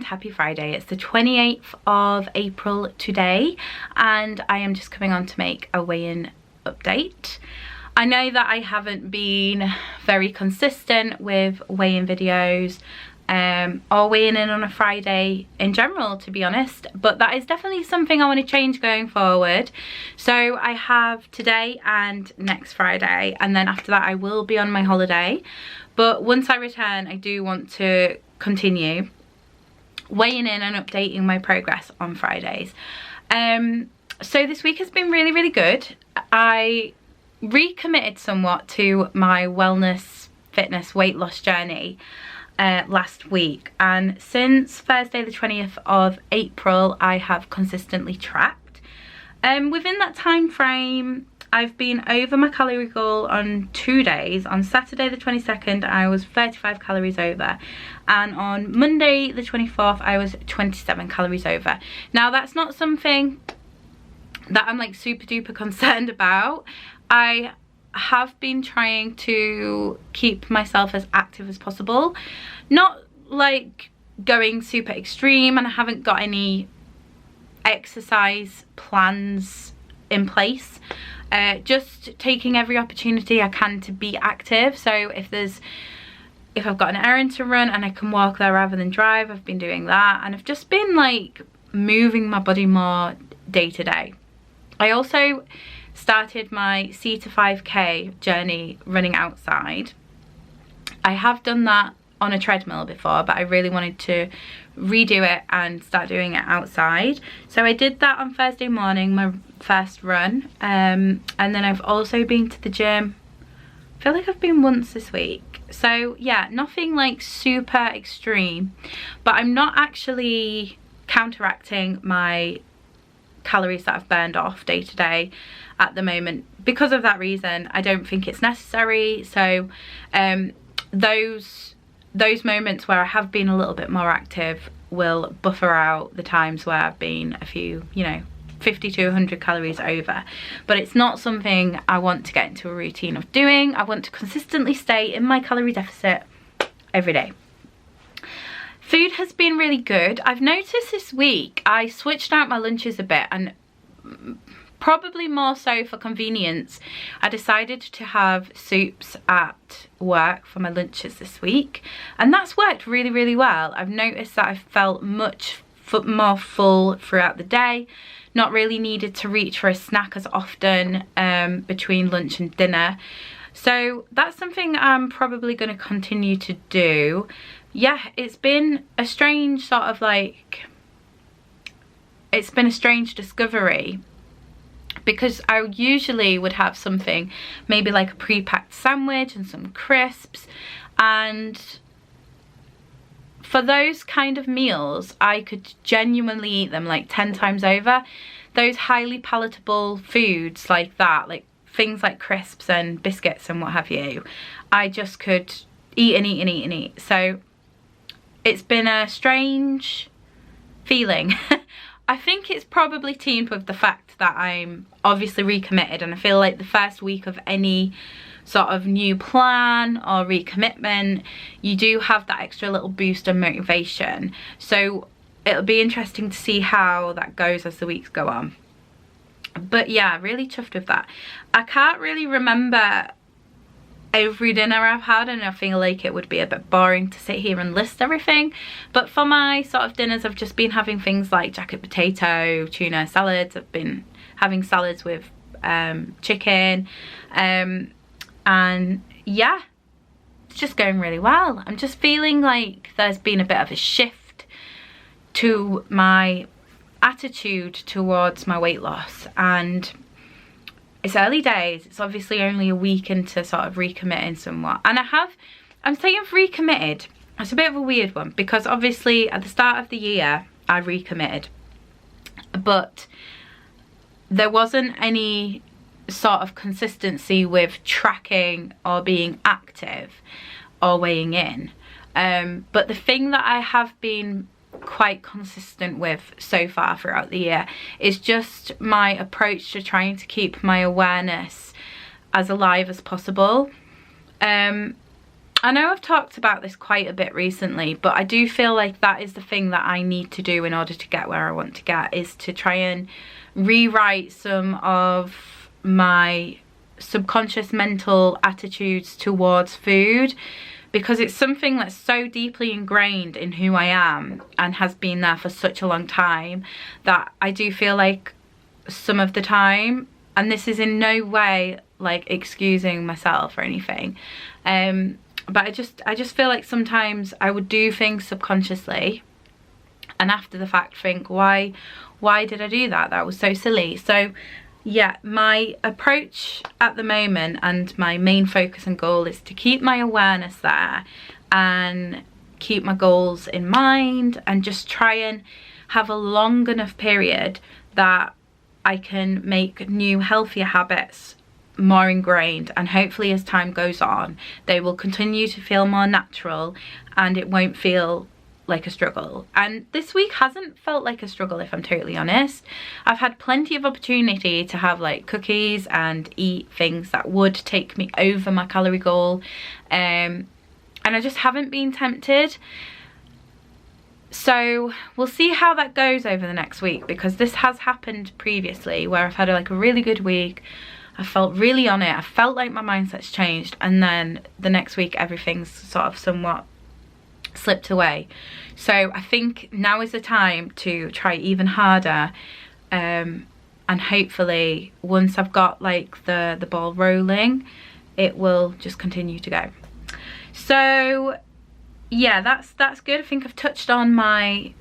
and happy Friday. It's the 28th of April today, and I am just coming on to make a weigh-in update. I know that I haven't been very consistent with weigh-in videos or weighing in on a Friday in general, to be honest, but that is definitely something I want to change going forward. So I have today and next Friday, and then after that I will be on my holiday. But once I return, I do want to continue weighing in and updating my progress on Fridays. So this week has been really good. I recommitted somewhat to my wellness, fitness, weight loss journey last week, and since Thursday the 20th of April I have consistently tracked. Within that time frame I've been over my calorie goal on 2 days. On Saturday the 22nd I was 35 calories over, and on Monday the 24th I was 27 calories over. Now that's not something that I'm like super duper concerned about. I have been trying to keep myself as active as possible, not like going super extreme, and I haven't got any exercise plans in place. Just taking every opportunity I can to be active. So if I've got an errand to run and I can walk there rather than drive, I've been doing that, and I've just been like moving my body more day to day. I also started my C to 5k journey running outside. I have done that on a treadmill before, but I really wanted to redo it and start doing it outside. So I did that on Thursday morning, my first run, and then I've also been to the gym. I feel like I've been once this week. So yeah, nothing like super extreme, but I'm not actually counteracting my calories that I've burned off day to day at the moment. Because of that reason, I don't think it's necessary. So those moments where I have been a little bit more active will buffer out the times where I've been a few, 50 to 100 calories over. But it's not something I want to get into a routine of doing. I want to consistently stay in my calorie deficit every day. Food has been really good. I've noticed this week I switched out my lunches a bit, and probably more so for convenience, I decided to have soups at work for my lunches this week, and that's worked really well. I've noticed that I've felt much more full throughout the day, not really needed to reach for a snack as often between lunch and dinner. So that's something I'm probably going to continue to do. Yeah, it's been a strange sort of like, it's been a strange discovery, because I usually would have something, maybe like a pre-packed sandwich and some crisps, and for those kind of meals I could genuinely eat them like 10 times over. Those highly palatable foods like that, like things like crisps and biscuits and what have you, I just could eat and eat and eat and eat. So it's been a strange feeling. I think it's probably teamed with the fact that I'm obviously recommitted, and I feel like the first week of any sort of new plan or recommitment, you do have that extra little boost of motivation. So it'll be interesting to see how that goes as the weeks go on. But yeah, really chuffed with that. I can't really remember every dinner I've had, and I feel like it would be a bit boring to sit here and list everything, but for my sort of dinners I've just been having things like jacket potato, tuna salads. I've been having salads with chicken, and yeah, it's just going really well. I'm just feeling like there's been a bit of a shift to my attitude towards my weight loss, and it's early days. It's obviously only a week into sort of recommitting somewhat. And I'm saying I've recommitted. It's a bit of a weird one, because obviously at the start of the year I recommitted, but there wasn't any sort of consistency with tracking or being active or weighing in. But the thing that I have been quite consistent with so far throughout the year is just my approach to trying to keep my awareness as alive as possible. I know I've talked about this quite a bit recently, but I do feel like that is the thing that I need to do in order to get where I want to get, is to try and rewrite some of my subconscious mental attitudes towards food, because it's something that's so deeply ingrained in who I am and has been there for such a long time, that I do feel like some of the time, and this is in no way like excusing myself or anything, but I just feel like sometimes I would do things subconsciously and after the fact think, why did I do that? That was so silly. So yeah, my approach at the moment and my main focus and goal is to keep my awareness there and keep my goals in mind, and just try and have a long enough period that I can make new healthier habits more ingrained, and hopefully as time goes on they will continue to feel more natural and it won't feel like a struggle. And this week hasn't felt like a struggle, if I'm totally honest. I've had plenty of opportunity to have like cookies and eat things that would take me over my calorie goal, and I just haven't been tempted. So we'll see how that goes over the next week, because this has happened previously where I've had like a really good week, I felt really on it, I felt like my mindset's changed, and then the next week everything's sort of somewhat slipped away. So I think now is the time to try even harder, and hopefully once I've got like the ball rolling, it will just continue to go. So yeah, that's good. I think I've touched on my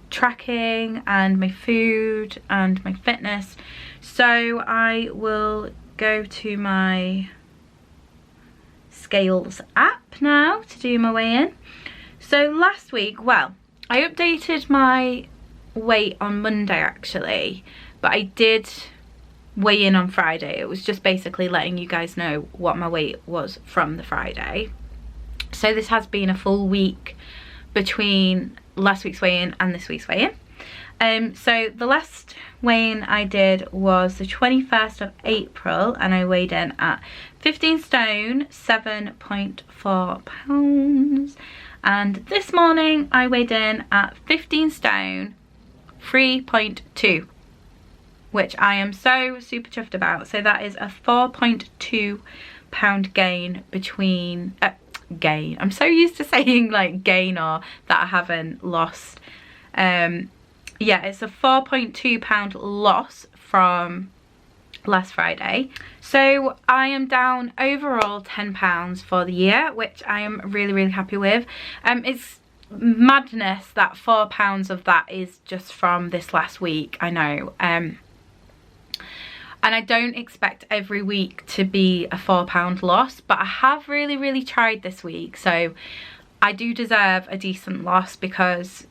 tracking and my food and my fitness, so I will go to my Scales app now to do my weigh-in. So last week, well, I updated my weight on Monday actually, but I did weigh in on Friday. It was just basically letting you guys know what my weight was from the Friday. So this has been a full week between last week's weigh-in and this week's weigh-in. So the last weigh-in I did was the 21st of April, and I weighed in at 15 stone 7.4 pounds. And this morning I weighed in at 15 stone 3.2, which I am so super chuffed about. So that is a 4.2 pound gain between gain. I'm so used to saying like gain or that I haven't lost. Yeah, it's a 4.2 pound loss from last Friday. So I am down overall 10 pounds for the year, which I am really happy with. It's madness that 4 pounds of that is just from this last week, I know. And I don't expect every week to be a 4 pound loss, but I have really tried this week, so I do deserve a decent loss, because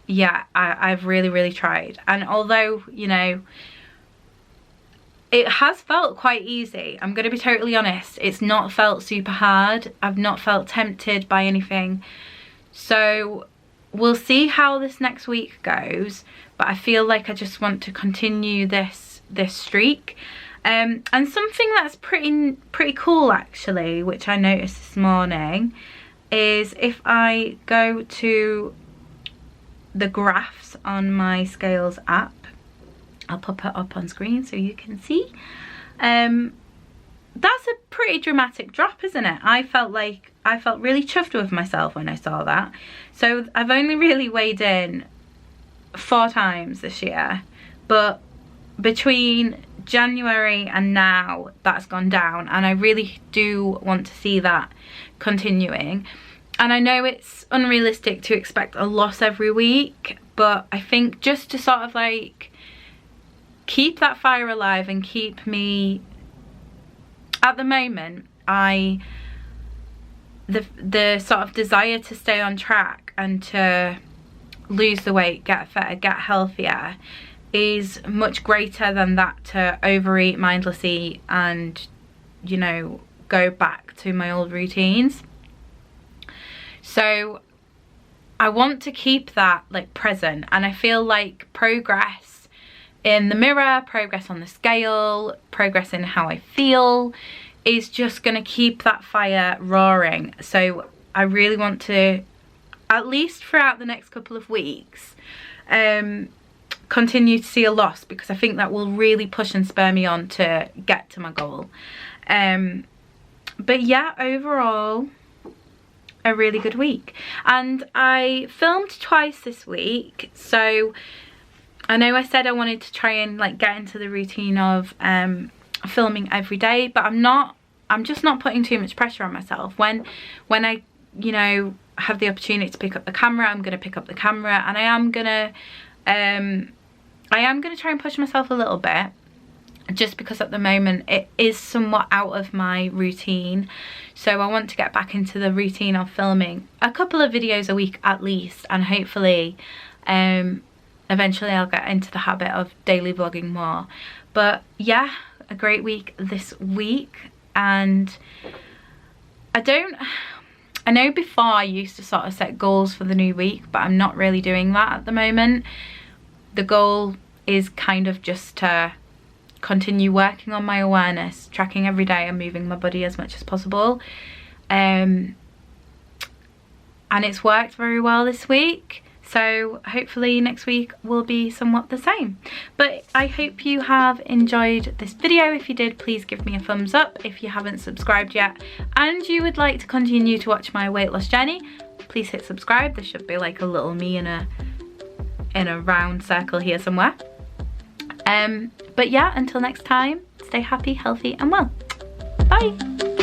yeah, I've really tried. And although, you know, it has felt quite easy, I'm going to be totally honest, it's not felt super hard. I've not felt tempted by anything. So we'll see how this next week goes, but I feel like I just want to continue this streak. And something that's pretty cool actually, which I noticed this morning, is if I go to the graphs on my Scales app, I'll pop it up on screen so you can see. That's a pretty dramatic drop, isn't it? I felt really chuffed with myself when I saw that. So I've only really weighed in 4 times this year, but between January and now that's gone down, and I really do want to see that continuing. And I know it's unrealistic to expect a loss every week, but I think just to sort of like keep that fire alive and keep me, at the moment, the sort of desire to stay on track and to lose the weight, get fitter, get healthier is much greater than that to overeat mindlessly and, you know, go back to my old routines. So I want to keep that like present, and I feel like progress in the mirror, progress on the scale, progress in how I feel is just going to keep that fire roaring. So I really want to, at least throughout the next couple of weeks, continue to see a loss, because I think that will really push and spur me on to get to my goal. But yeah, overall, a really good week. And I filmed twice this week, so I know I said I wanted to try and like get into the routine of filming every day, but I'm just not putting too much pressure on myself. When I, you know, have the opportunity to pick up the camera, I'm going to pick up the camera, and I am going to try and push myself a little bit, just because at the moment it is somewhat out of my routine. So I want to get back into the routine of filming a couple of videos a week at least, and hopefully eventually I'll get into the habit of daily vlogging more. But yeah, a great week this week. And I know before I used to sort of set goals for the new week, but I'm not really doing that at the moment. The goal is kind of just to continue working on my awareness, tracking every day and moving my body as much as possible. And it's worked very well this week. So hopefully next week will be somewhat the same. But I hope you have enjoyed this video. If you did, please give me a thumbs up. If you haven't subscribed yet and you would like to continue to watch my weight loss journey, please hit subscribe. There should be like a little me in a round circle here somewhere. But yeah, until next time, stay happy, healthy and well. Bye.